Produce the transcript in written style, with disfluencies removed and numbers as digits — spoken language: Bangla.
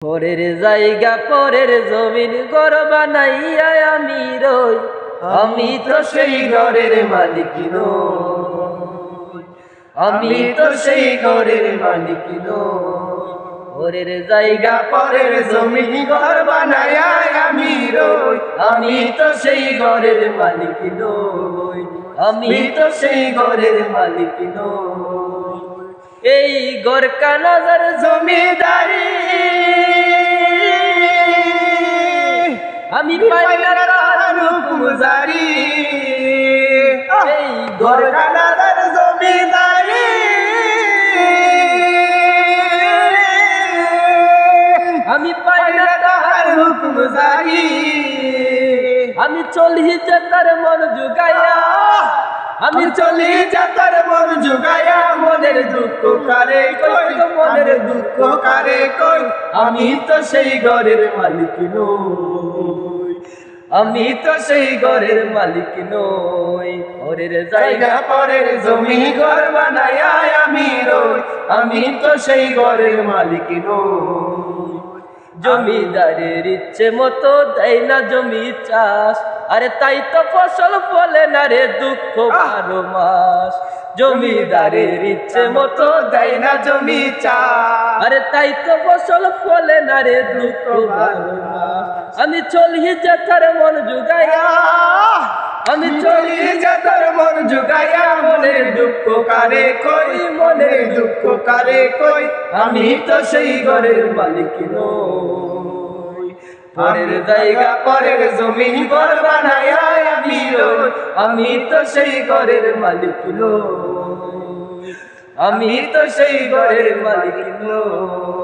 পরের জায়গা পরের জমিন ঘর বানাইয়া আমি রই, আমি তো সেই ঘরের মালিক নই, আমি তো সেই ঘরের মালিক নই। পরের জায়গা পরের জমিন ঘর বানাইয়া আমি রই, আমি তো সেই ঘরের মালিক নই, আমি তো সেই ঘরের মালিক নই। এই ঘর কানাদার জমিদারি আমি পাই না তার হুকুম জারি, এই ঘর কানাদার জমিদারি আমি পাই না তার হুকুম জারি। আমি চলি যে তার মন জুগাইয়া, আমি চলি যে তার মন জুগাইয়া, মনের দুঃখ কারে কই, মনের দুঃখ কারে কই। আমি তো সেই ঘরের মালিক নই, আমি তো সেই ঘরের মালিক নই। পরের জায়গা পরের জমি ঘর বানাইয়া আমি রই, আমি তো সেই ঘরের মালিক নই। জমিদারের ইচ্ছে মতো দেয় না জমি চাষ, আরে তাই তো ফসল ফলে না রে দুঃখ 12 মাস। জমিদারের ইচ্ছে মতো দেয় না জমি চাষ, আরে তাই তো ফসল ফলে না রে দুঃখ 12 মাস। আমি চলি যে তার মন জুগাইয়া, আমি চলি যে তার মন জুগাইয়া, মনের দুঃখ কারে কই, মনের দুঃখ কারে কই। আমি তো সেই ঘরের মালিক নই, পরের জায়গা পরের জমি ঘর বানাইয়া আমি রই, আমি তো সেই ঘরের মালিক নই, আমি তো সেই ঘরের মালিক নই।